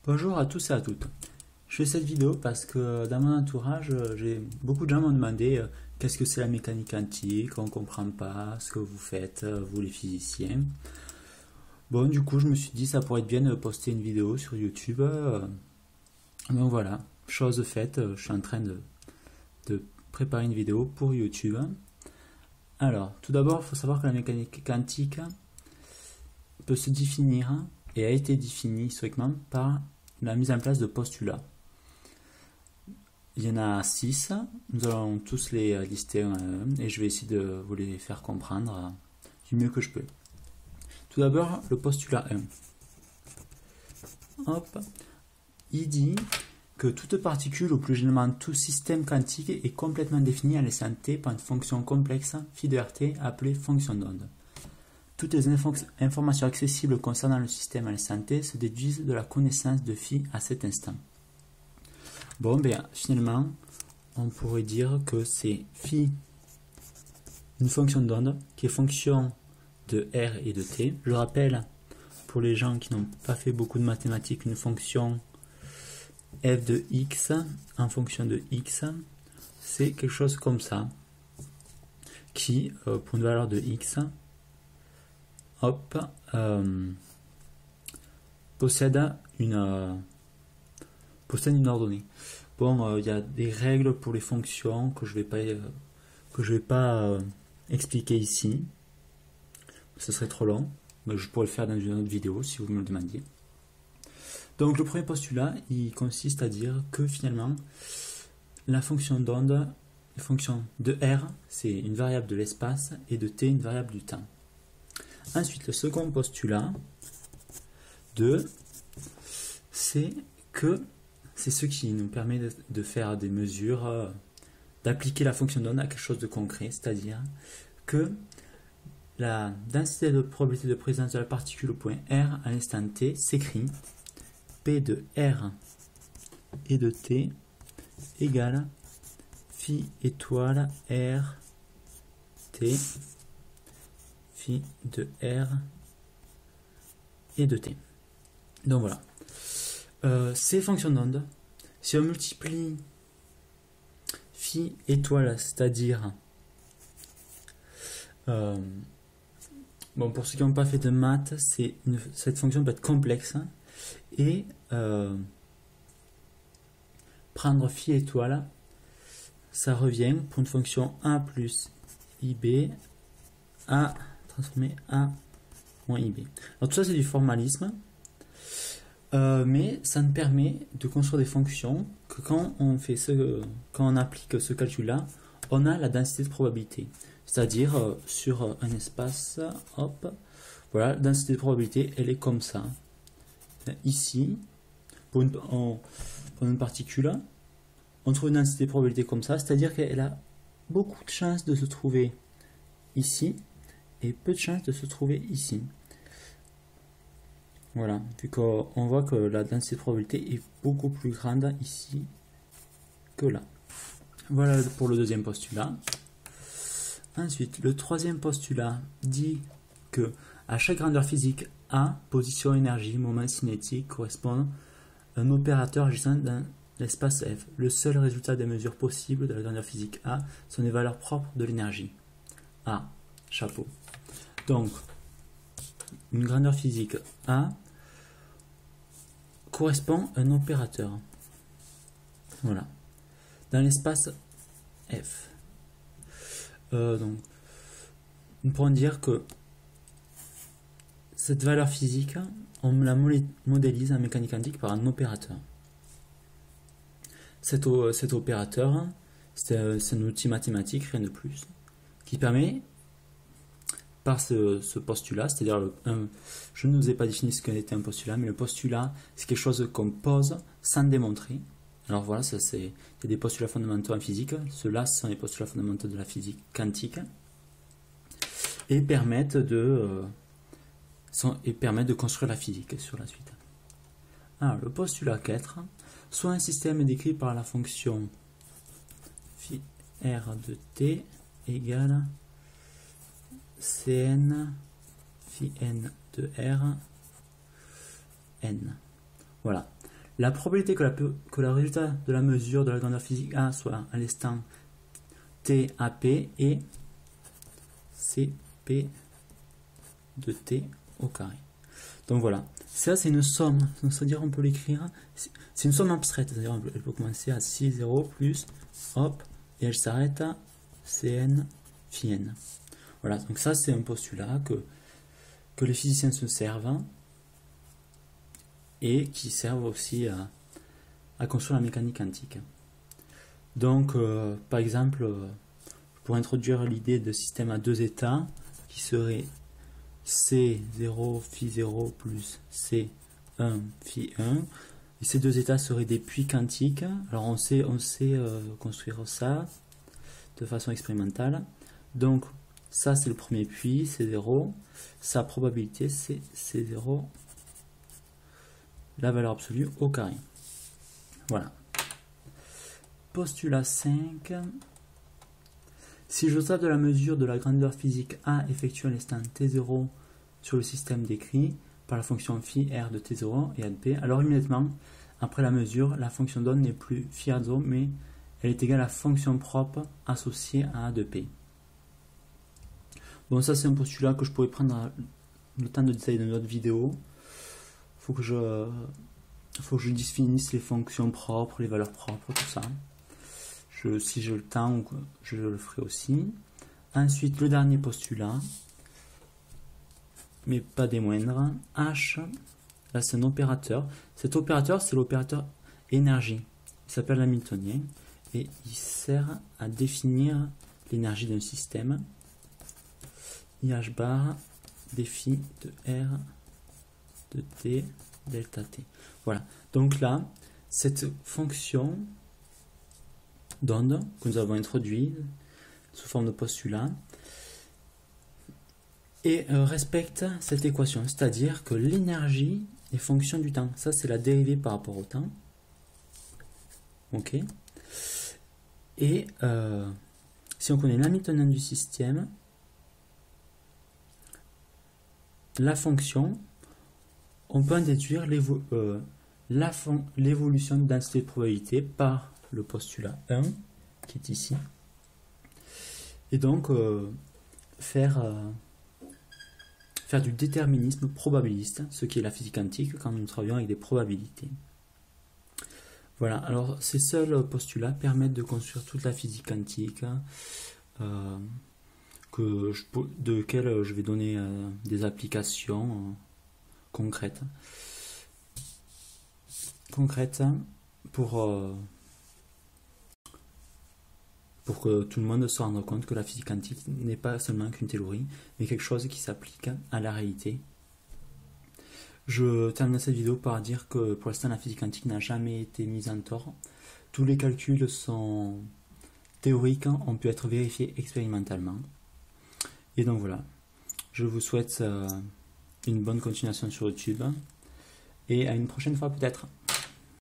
Bonjour à tous et à toutes. Je fais cette vidéo parce que dans mon entourage, beaucoup de gens m'ont demandé qu'est-ce que c'est la mécanique quantique, on ne comprend pas ce que vous faites, vous les physiciens. Bon, du coup, je me suis dit ça pourrait être bien de poster une vidéo sur YouTube. Donc voilà, chose faite, je suis en train de préparer une vidéo pour YouTube. Alors, tout d'abord, il faut savoir que la mécanique quantique peut se définir et a été définie historiquement par la mise en place de postulats. Il y en a 6, nous allons tous les lister un à un et je vais essayer de vous les faire comprendre du mieux que je peux. Tout d'abord, le postulat 1. Hop. Il dit que toute particule, ou plus généralement tout système quantique, est complètement défini à l'instant t par une fonction complexe phi de rt appelée fonction d'onde. Toutes les informations accessibles concernant le système à l'instant t se déduisent de la connaissance de phi à cet instant. Bon, ben finalement, on pourrait dire que c'est phi, une fonction d'onde, qui est fonction de r et de t. Je rappelle, pour les gens qui n'ont pas fait beaucoup de mathématiques, une fonction f de x en fonction de x, c'est quelque chose comme ça, qui, pour une valeur de x, hop, possède une ordonnée. Bon, il y a des règles pour les fonctions que je vais pas expliquer ici. Ce serait trop long, mais je pourrais le faire dans une autre vidéo si vous me le demandiez. Donc le premier postulat, il consiste à dire que finalement, la fonction d'onde, la fonction de r, c'est une variable de l'espace et de t, une variable du temps. Ensuite, le second postulat, 2, c'est que c'est ce qui nous permet de faire des mesures, d'appliquer la fonction d'onde à quelque chose de concret, c'est-à-dire que la densité de probabilité de présence de la particule au point R à l'instant t s'écrit P de R et de t égale phi étoile R t phi de R et de t. Donc voilà. Ces fonctions d'onde, si on multiplie phi étoile, c'est-à-dire, bon, pour ceux qui n'ont pas fait de maths, cette fonction peut être complexe, et prendre phi étoile, ça revient pour une fonction a plus ib à transformer a moins ib. Alors tout ça c'est du formalisme. Mais ça nous permet de construire des fonctions que quand on applique ce calcul-là, on a la densité de probabilité. C'est-à-dire sur un espace, hop, voilà, la densité de probabilité, elle est comme ça. Ici, pour une particule, on trouve une densité de probabilité comme ça, c'est-à-dire qu'elle a beaucoup de chances de se trouver ici et peu de chances de se trouver ici. Voilà, vu qu'on voit que la densité de probabilité est beaucoup plus grande ici que là. Voilà pour le deuxième postulat. Ensuite, le troisième postulat dit que à chaque grandeur physique A, position, énergie, moment cinétique correspond à un opérateur agissant dans l'espace F. Le seul résultat des mesures possibles de la grandeur physique A sont les valeurs propres de l'énergie. A, chapeau. Donc, une grandeur physique A correspond à un opérateur. Voilà. Dans l'espace F. Donc, nous pourrons dire que cette valeur physique, on la modélise en mécanique quantique par un opérateur. Cet opérateur, c'est un outil mathématique, rien de plus, qui permet, par ce postulat, c'est-à-dire, je ne vous ai pas défini ce qu'était un postulat, mais le postulat, c'est quelque chose qu'on pose sans démontrer. Alors voilà, il y a des postulats fondamentaux en physique, ceux-là sont les postulats fondamentaux de la physique quantique, et permettent de construire la physique sur la suite. Alors, le postulat 4, soit un système est décrit par la fonction phi r de t égale Cn phi n de r n. Voilà. La probabilité que le résultat de la mesure de la grandeur physique A soit à l'instant t AP est CP de t au carré. Donc voilà, ça c'est une somme, c'est-à-dire on peut l'écrire, c'est une somme abstraite, c'est-à-dire elle peut commencer à 6, 0, plus, hop, et elle s'arrête à Cn phi n. Voilà, donc ça c'est un postulat que les physiciens se servent et qui servent aussi à construire la mécanique quantique. Donc par exemple, pour introduire l'idée de système à deux états qui serait C0 phi 0 plus C1 phi 1, et ces deux états seraient des puits quantiques. Alors on sait construire ça de façon expérimentale. Donc ça c'est le premier puits, C0, sa probabilité c'est C0, la valeur absolue au carré. Voilà. Postulat 5. Si j'observe de la mesure de la grandeur physique A effectuée à l'instant t0 sur le système décrit par la fonction phi r de t0 et a de p, alors immédiatement après la mesure, la fonction d'onde n'est plus phi r de 0, mais elle est égale à la fonction propre associée à a de p. Bon, ça c'est un postulat que je pourrais prendre le temps de détailler dans une autre vidéo. Faut que je définisse les fonctions propres, les valeurs propres, tout ça. Si j'ai le temps, je le ferai aussi. Ensuite, le dernier postulat, mais pas des moindres, H, là c'est un opérateur. Cet opérateur, c'est l'opérateur énergie. Il s'appelle hamiltonien et il sert à définir l'énergie d'un système. IH bar défi de R de T delta T. Voilà. Donc là, cette fonction d'onde que nous avons introduite sous forme de postulat et respecte cette équation, c'est-à-dire que l'énergie est fonction du temps. Ça, c'est la dérivée par rapport au temps. Ok. Et si on connaît l'hamiltonien du système, la fonction, on peut en déduire l'évolution de densité de probabilité par le postulat 1 qui est ici, et donc faire du déterminisme probabiliste, ce qui est la physique quantique quand nous travaillons avec des probabilités. Voilà, alors ces seuls postulats permettent de construire toute la physique quantique de laquelle je vais donner des applications concrètes pour que tout le monde se rende compte que la physique quantique n'est pas seulement qu'une théorie, mais quelque chose qui s'applique à la réalité. Je termine cette vidéo par dire que pour l'instant la physique quantique n'a jamais été mise en tort. Tous les calculs sont théoriques, ont pu être vérifiés expérimentalement. Et donc voilà, je vous souhaite une bonne continuation sur YouTube et à une prochaine fois peut-être.